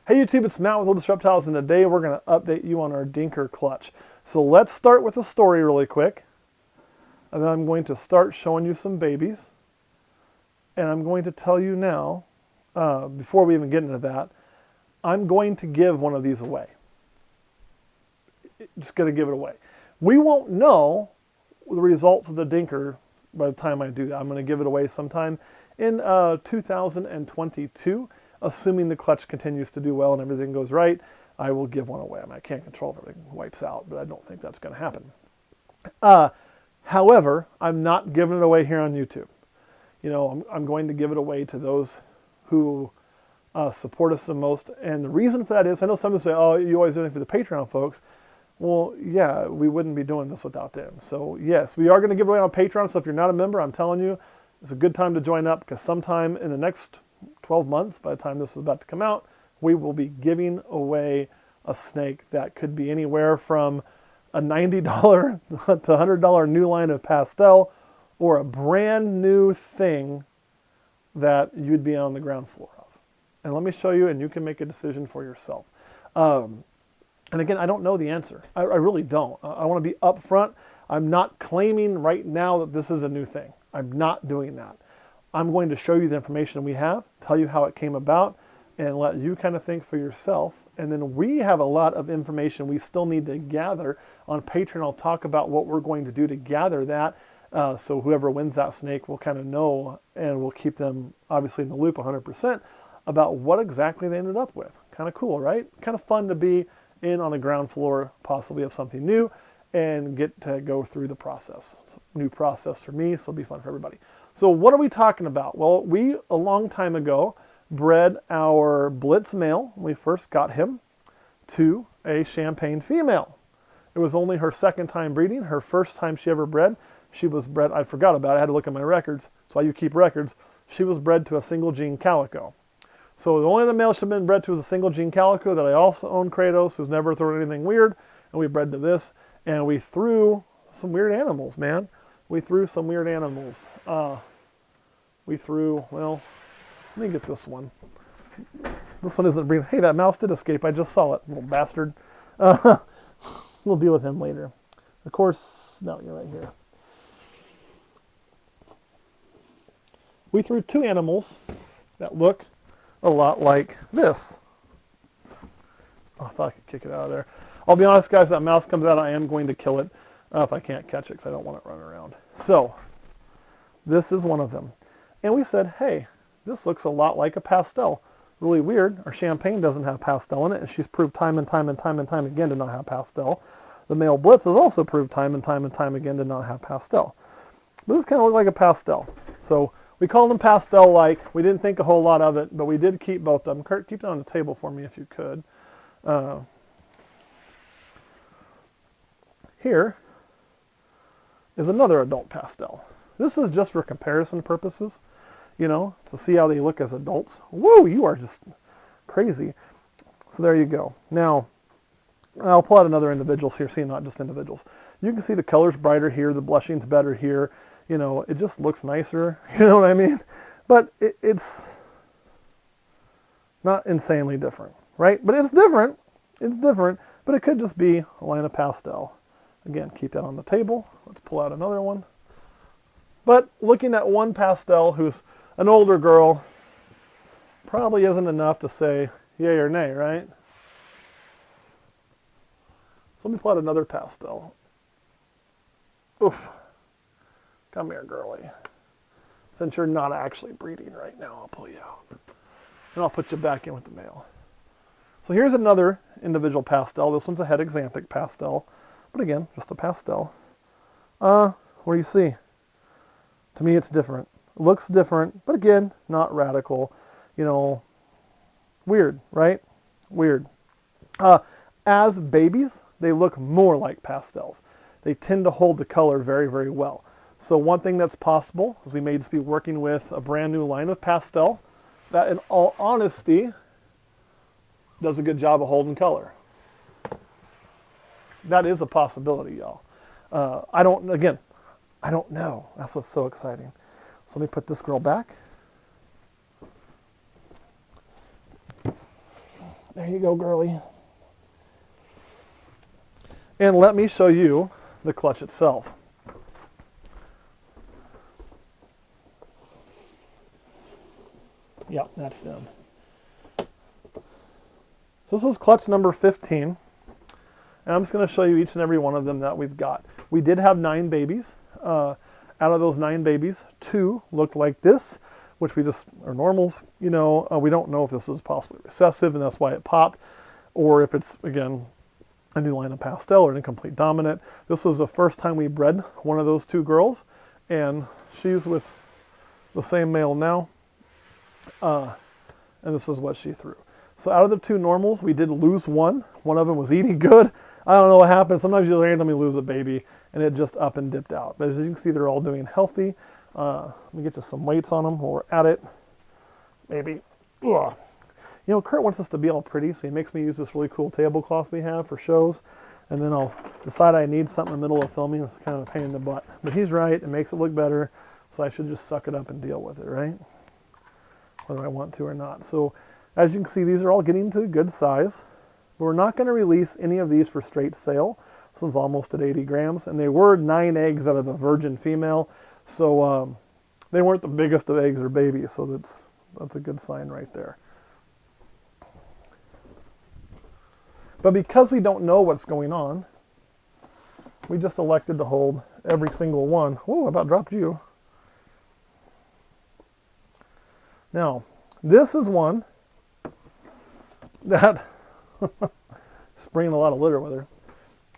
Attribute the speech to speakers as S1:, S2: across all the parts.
S1: Hey YouTube, it's Matt with Olympus Reptiles, and today we're going to update you on our Dinker clutch. So let's start with a story really quick, and then I'm going to start showing you some babies, and I'm going to tell you now, before we even get into that, I'm going to give one of these away. Just going to give it away. We won't know the results of the Dinker by the time I do that. I'm going to give it away sometime in 2022. Assuming the clutch continues to do well and everything goes right, I will give one away. I mean, I can't control if everything wipes out, but I don't think that's going to happen. However, I'm not giving it away here on YouTube. You know, I'm going to give it away to those who support us the most. And the reason for that is, I know some say, oh, you always doing it for the Patreon folks. Well, yeah, we wouldn't be doing this without them. So yes, we are going to give away on Patreon. So if you're not a member, I'm telling you, it's a good time to join up, because sometime in the next 12 months, by the time this is about to come out, we will be giving away a snake that could be anywhere from a $90 to $100 new line of Pastel, or a brand new thing that you'd be on the ground floor of. And let me show you, and you can make a decision for yourself. And again, I don't know the answer. I really don't. I want to be upfront. I'm not claiming right now that this is a new thing. I'm not doing that. I'm going to show you the information we have, tell you how it came about, and let you kind of think for yourself. And then we have a lot of information we still need to gather. On Patreon, I'll talk about what we're going to do to gather that. So whoever wins that snake will kind of know, and we'll keep them obviously in the loop 100% about what exactly they ended up with. Kind of cool, right? Kind of fun to be in on the ground floor, possibly of something new, and get to go through the process. New process for me, so it'll be fun for everybody. So what are we talking about? Well, we, a long time ago, bred our Blitz male, when we first got him, to a champagne female. It was only her second time breeding. Her first time she ever bred, she was bred, I forgot about it, I had to look at my records, that's why you keep records. She was bred to a single gene calico. So the only other male she's been bred to is a single gene calico that I also own, Kratos, who's never thrown anything weird, and we bred to this, and we threw some weird animals, man. We threw some weird animals. We threw, well, let me get this one. This one isn't breathing. Hey, that mouse did escape. I just saw it, little bastard. We'll deal with him later. Of course, no, you're right here. We threw two animals that look a lot like this. Oh, I thought I could kick it out of there. I'll be honest, guys, that mouse comes out, I am going to kill it if I can't catch it, because I don't want it running around. So, this is one of them. And we said, hey, this looks a lot like a Pastel. Really weird. Our champagne doesn't have Pastel in it, and she's proved time and time again to not have Pastel. The male Blitz has also proved time and time again to not have Pastel. But this kind of looks like a Pastel. So we called them Pastel-like. We didn't think a whole lot of it, but we did keep both of them. Kurt, keep it on the table for me if you could. Here is another adult Pastel. This is just for comparison purposes, you know, to see how they look as adults. Woo, you are just crazy. So there you go. Now, I'll pull out another individual so you're seeing not just individuals. You can see the color's brighter here, the blushing's better here. You know, it just looks nicer, you know what I mean? But it's not insanely different, right? But it's different. It's different, but it could just be a line of Pastel. Again, keep that on the table. Let's pull out another one. But looking at one Pastel who's an older girl probably isn't enough to say yay or nay, right? So let me pull out another Pastel. Oof. Come here, girlie. Since you're not actually breeding right now, I'll pull you out. And I'll put you back in with the male. So here's another individual Pastel. This one's a het exanthic Pastel. But again, just a Pastel. What do you see? To me, it's different. It looks different, but again, not radical. You know, weird, right? Weird. As babies, they look more like Pastels. They tend to hold the color very, very well. So one thing that's possible is we may just be working with a brand new line of Pastel that, in all honesty, does a good job of holding color. That is a possibility, y'all. I don't know. That's what's so exciting. So let me put this girl back. There you go, girly. And let me show you the clutch itself. Yep, that's them. So this is clutch number 15. And I'm just going to show you each and every one of them that we've got. We did have 9 babies. Out of those 9 babies, 2 looked like this, which we just are normals. You know, we don't know if this was possibly recessive and that's why it popped, or if it's, again, a new line of Pastel or an incomplete dominant. This was the first time we bred one of those 2 girls, and she's with the same male now, and this is what she threw. So out of the 2 normals, we did lose one. One of them was eating good. I don't know what happened. Sometimes you randomly lose a baby, and it just up and dipped out. But as you can see, they're all doing healthy. Let me get to some weights on them while we're at it. Maybe. Ugh. You know, Kurt wants us to be all pretty, so he makes me use this really cool tablecloth we have for shows. And then I'll decide I need something in the middle of filming. It's kind of a pain in the butt. But he's right. It makes it look better. So I should just suck it up and deal with it, right? Whether I want to or not. So as you can see, these are all getting to a good size. We're not going to release any of these for straight sale. This one's almost at 80 grams. And they were 9 eggs out of a virgin female. So they weren't the biggest of eggs or babies. So that's a good sign right there. But because we don't know what's going on, we just elected to hold every single one. Oh, I about dropped you. Now, this is one that, bringing a lot of litter with her,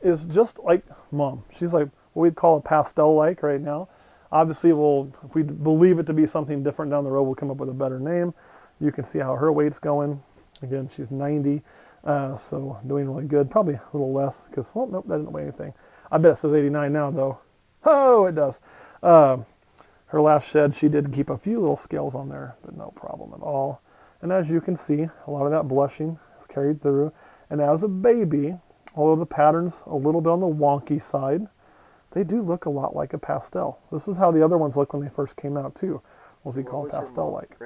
S1: is just like Mom. She's like what we'd call a Pastel-like right now. Obviously, if we believe it to be something different down the road, we'll come up with a better name. You can see how her weight's going. Again, she's 90. So doing really good. Probably a little less because, well, nope, that didn't weigh anything. I bet it says 89 now, though. Oh, it does. Her last shed, she did keep a few little scales on there, but no problem at all. And as you can see, a lot of that blushing is carried through. And as a baby, although the pattern's a little bit on the wonky side, they do look a lot like a Pastel. This is how the other ones looked when they first came out, too. What we call Pastel-like.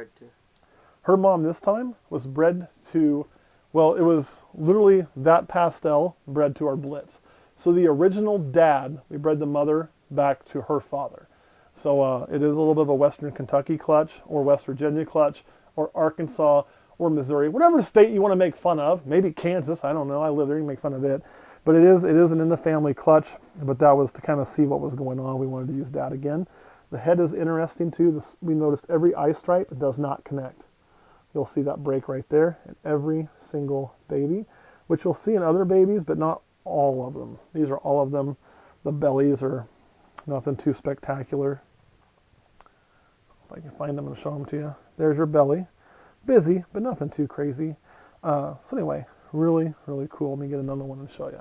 S1: Her mom this time was bred to... Well, it was literally that Pastel bred to our Blitz. So the original dad, we bred the mother back to her father. So it is a little bit of a Western Kentucky clutch, or West Virginia clutch, or Arkansas, or Missouri, whatever state you want to make fun of. Maybe Kansas, I don't know. I live there, you can make fun of it. But it is an in-the-family clutch, but that was to kind of see what was going on. We wanted to use that again. The head is interesting too. We noticed every eye stripe does not connect. You'll see that break right there in every single baby, which you'll see in other babies, but not all of them. These are all of them. The bellies are nothing too spectacular. If I can find them and show them to you. There's your belly. Busy, but nothing too crazy. So anyway, really, really cool. Let me get another one and show you.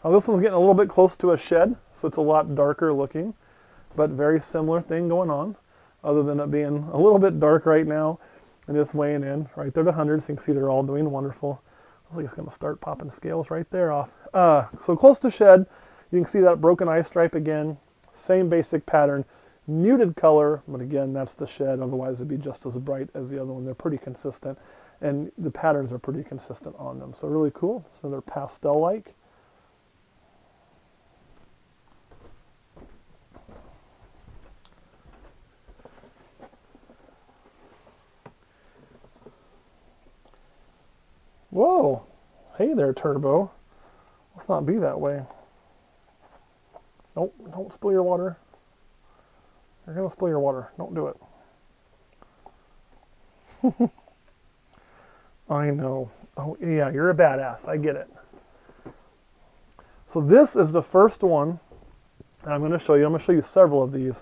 S1: Now this one's getting a little bit close to a shed, so it's a lot darker looking, but very similar thing going on, other than it being a little bit dark right now, and it's weighing in right there to 100, so you can see they're all doing wonderful. Looks like it's going to start popping scales right there off. So close to shed, you can see that broken eye stripe again, same basic pattern, muted color, but again, that's the shed, otherwise it'd be just as bright as the other one. They're pretty consistent, and the patterns are pretty consistent on them, so really cool. So they're Pastel-like. Whoa, hey there, Turbo. Let's not be that way. Nope, don't spill your water. You're gonna spill your water. Don't do it. I know. Oh yeah, you're a badass. I get it. So this is the first one I'm going to show you. I'm going to show you several of these.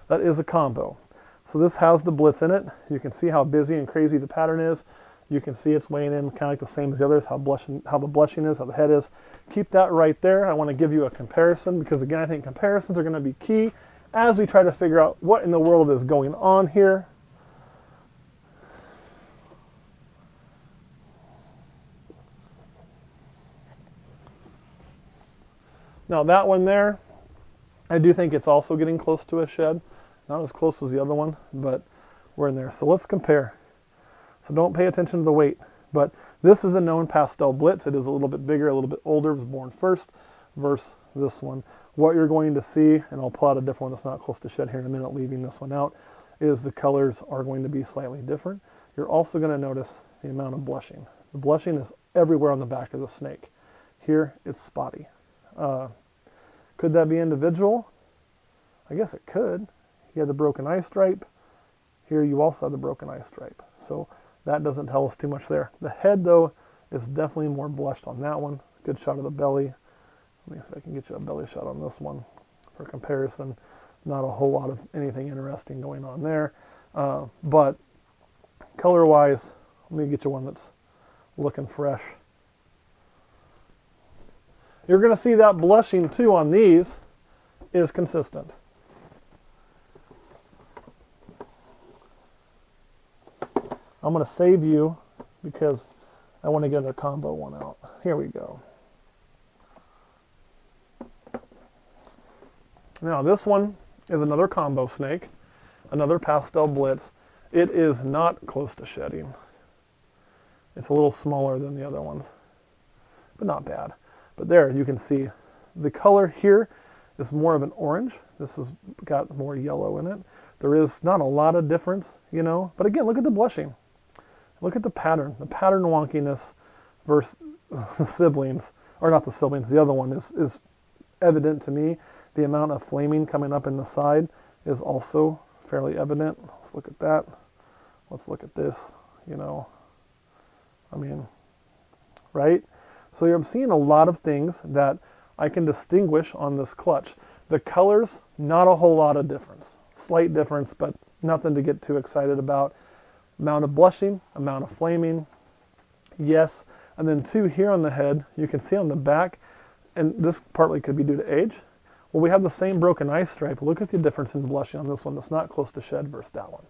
S1: That is a combo. So this has the Blitz in it. You can see how busy and crazy the pattern is. You can see it's weighing in kind of like the same as the others, how the blushing is, how the head is. Keep that right there. I want to give you a comparison because, again, I think comparisons are going to be key as we try to figure out what in the world is going on here. Now that one there, I do think it's also getting close to a shed. Not as close as the other one, but we're in there. So let's compare. So don't pay attention to the weight. But this is a known Pastel Blitz. It is a little bit bigger, a little bit older. It was born first versus this one. What you're going to see, and I'll pull out a different one that's not close to shed here in a minute, leaving this one out, is the colors are going to be slightly different. You're also going to notice the amount of blushing. The blushing is everywhere on the back of the snake. Here, it's spotty. Could that be individual? I guess it could. He had the broken eye stripe. Here you also have the broken eye stripe. So that doesn't tell us too much there. The head, though, is definitely more blushed on that one. Good shot of the belly. Let me see if I can get you a belly shot on this one for comparison. Not a whole lot of anything interesting going on there. But color-wise, let me get you one that's looking fresh. You're going to see that blushing, too, on these is consistent. I'm going to save you because I want to get a combo one out. Here we go. Now this one is another combo snake, another Pastel Blitz. It is not close to shedding. It's a little smaller than the other ones, but not bad. But there you can see the color here is more of an orange. This has got more yellow in it. There is not a lot of difference, you know, but again, look at the blushing. Look at the pattern wonkiness versus the siblings, or not the siblings, the other one is evident to me. The amount of flaming coming up in the side is also fairly evident. Let's look at that. Let's look at this, you know. I mean, right? So I'm seeing a lot of things that I can distinguish on this clutch. The colors, not a whole lot of difference. Slight difference, but nothing to get too excited about. Amount of blushing, amount of flaming, yes. And then two here on the head, you can see on the back, and this partly could be due to age. Well, we have the same broken eye stripe. Look at the difference in blushing on this one that's not close to shed versus that one.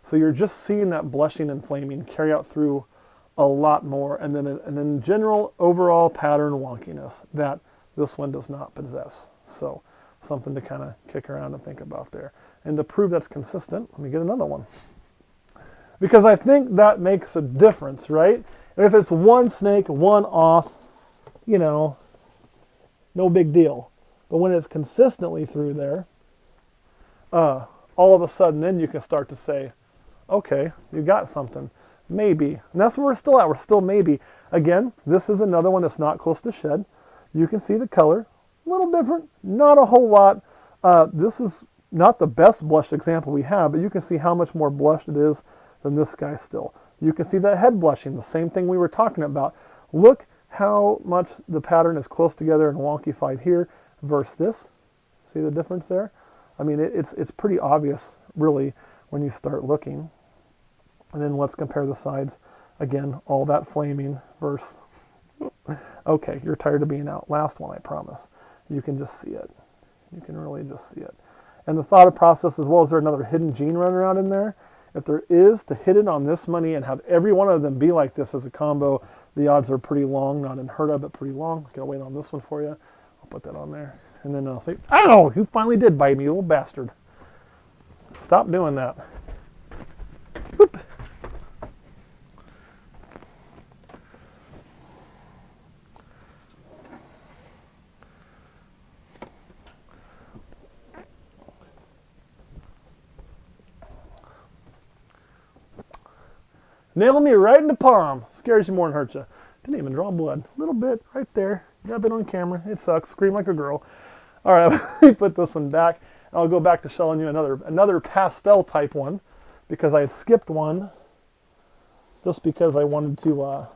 S1: So you're just seeing that blushing and flaming carry out through a lot more, and then in general overall pattern wonkiness that this one does not possess. So something to kind of kick around and think about there. And to prove that's consistent, let me get another one. Because I think that makes a difference, right? If it's one snake, one off, you know, no big deal. But when it's consistently through there, all of a sudden then you can start to say, okay, you got something. Maybe. And that's where we're still at. We're still maybe. Again, this is another one that's not close to shed. You can see the color. A little different. Not a whole lot. This is not the best blushed example we have, but you can see how much more blushed it is than this guy still. You can see that head blushing, the same thing we were talking about. Look how much the pattern is close together and wonkified here versus this. See the difference there? I mean, it's pretty obvious, really, when you start looking. And then let's compare the sides. Again, all that flaming versus... Okay, you're tired of being out. Last one, I promise. You can just see it. You can really just see it. And the thought process as well, is there another hidden gene running around in there? If there is, to hit it on this money and have every one of them be like this as a combo, the odds are pretty long, not unheard of, but pretty long. Gotta wait on this one for you. I'll put that on there. And then I'll say, ow, you finally did bite me, you little bastard. Stop doing that. Whoop. Nailed me right in the palm. Scares you more than hurts you. Didn't even draw blood. A little bit right there. Got a bit on camera. It sucks. Scream like a girl. All right, let me put this one back. I'll go back to showing you another pastel type one because I had skipped one just because I wanted to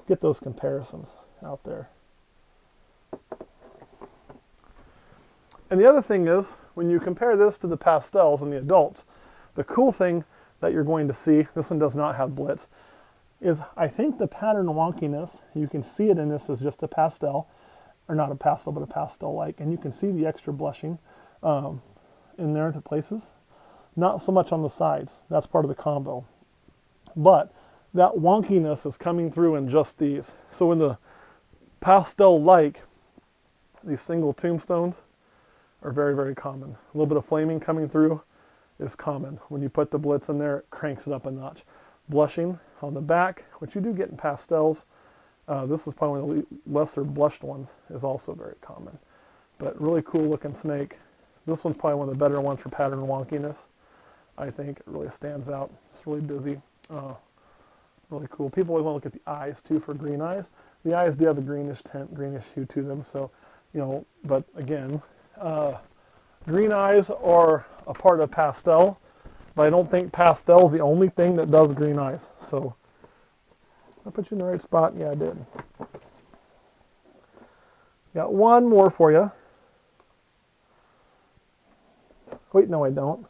S1: get those comparisons out there. And the other thing is, when you compare this to the pastels and the adults, the cool thing that you're going to see, this one does not have Blitz, is I think the pattern wonkiness, you can see it in this as just a pastel, or not a pastel, but a pastel-like, and you can see the extra blushing in there to places. Not so much on the sides, that's part of the combo. But that wonkiness is coming through in just these. So in the pastel-like, these single tombstones are very, very common. A little bit of flaming coming through is common. When you put the Blitz in there, it cranks it up a notch. Blushing on the back, which you do get in pastels. This is probably one of the lesser blushed ones, is also very common. But really cool looking snake. This one's probably one of the better ones for pattern wonkiness. I think it really stands out. It's really busy. Really cool. People always want to look at the eyes too for green eyes. The eyes do have a greenish tint, greenish hue to them. So, you know, but again, green eyes are a part of pastel, but I don't think pastel is the only thing that does green eyes. So, I put you in the right spot. Yeah, I did. Got one more for you. Wait, no, I don't.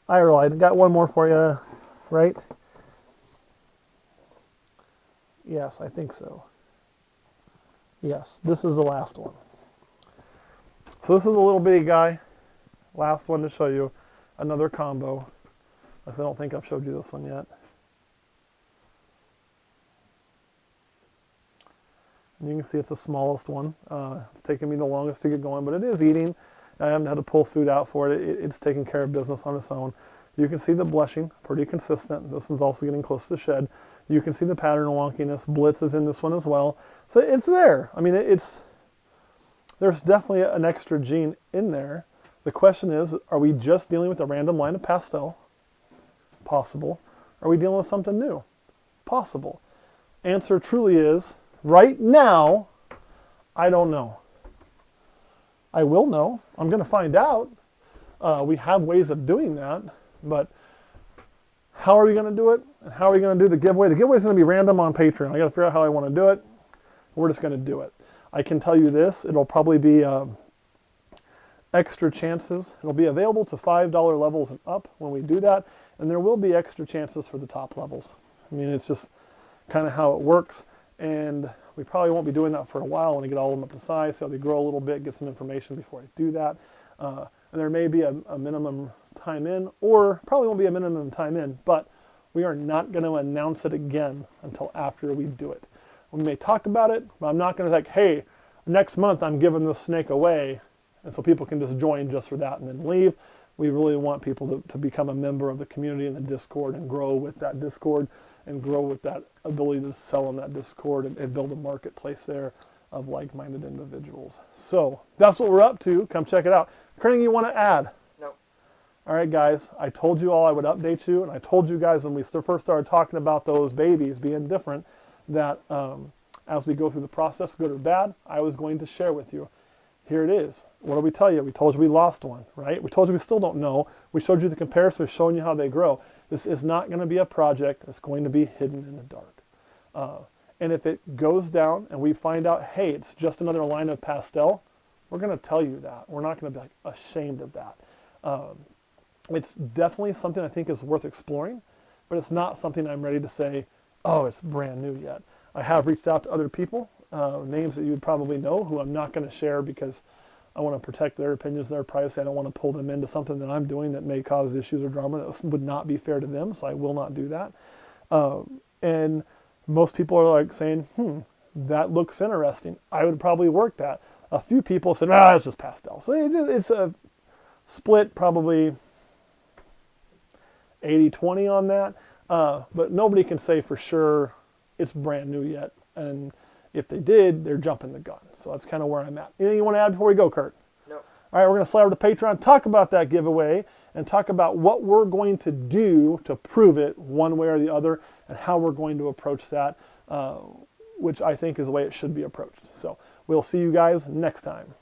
S1: I lied. I got one more for you, right? Yes, I think so. Yes, this is the last one. So this is a little bitty guy. Last one to show you. Another combo. I don't think I've showed you this one yet. And you can see it's the smallest one. It's taken me the longest to get going, but it is eating. I haven't had to pull food out for it. It's taking care of business on its own. You can see the blushing, pretty consistent. This one's also getting close to shed. You can see the pattern wonkiness. Blitz is in this one as well. So it's there. I mean, there's definitely an extra gene in there. The question is, are we just dealing with a random line of pastel? Possible. Are we dealing with something new? Possible. Answer truly is, right now, I don't know. I will know. I'm going to find out. We have ways of doing that, but how are we going to do it? And how are we going to do the giveaway? The giveaway is going to be random on Patreon. I got to figure out how I want to do it. We're just going to do it. I can tell you this. It'll probably be extra chances. It'll be available to $5 levels and up when we do that, and there will be extra chances for the top levels. I mean, it's just kind of how it works, and we probably won't be doing that for a while when I get all of them up to size, so they grow a little bit, get some information before I do that. And there may be a minimum time in, or probably won't be a minimum time in, but we are not going to announce it again until after we do it. We may talk about it, but I'm not going to like, hey, next month I'm giving this snake away, and so people can just join just for that and then leave. We really want people to become a member of the community in the Discord and grow with that Discord and grow with that ability to sell on that Discord and build a marketplace there of like-minded individuals. So that's what we're up to. Come check it out. Anything you want to add?
S2: No.
S1: All right, guys. I told you all I would update you, and I told you guys when we first started talking about those babies being different that as we go through the process, good or bad, I was going to share with you. Here it is. What did we tell you? We told you we lost one, right? We told you we still don't know. We showed you the comparison. We've shown you how they grow. This is not going to be a project that's going to be hidden in the dark. And if it goes down and we find out, hey, it's just another line of pastel, we're going to tell you that. We're not going to be like ashamed of that. It's definitely something I think is worth exploring, but it's not something I'm ready to say, oh, it's brand new yet. I have reached out to other people, names that you would probably know, who I'm not going to share because I want to protect their opinions, their privacy. I don't want to pull them into something that I'm doing that may cause issues or drama that would not be fair to them, so I will not do that. And most people are like saying, that looks interesting. I would probably work that. A few people said, it's just pastel. So it's a split, probably 80-20 on that. But nobody can say for sure it's brand new yet. And if they did, they're jumping the gun. So that's kind of where I'm at. Anything you want to add before we go, Kurt?
S2: No.
S1: All right, we're going to slide over to Patreon, talk about that giveaway, and talk about what we're going to do to prove it one way or the other, and how we're going to approach that, which I think is the way it should be approached. So we'll see you guys next time.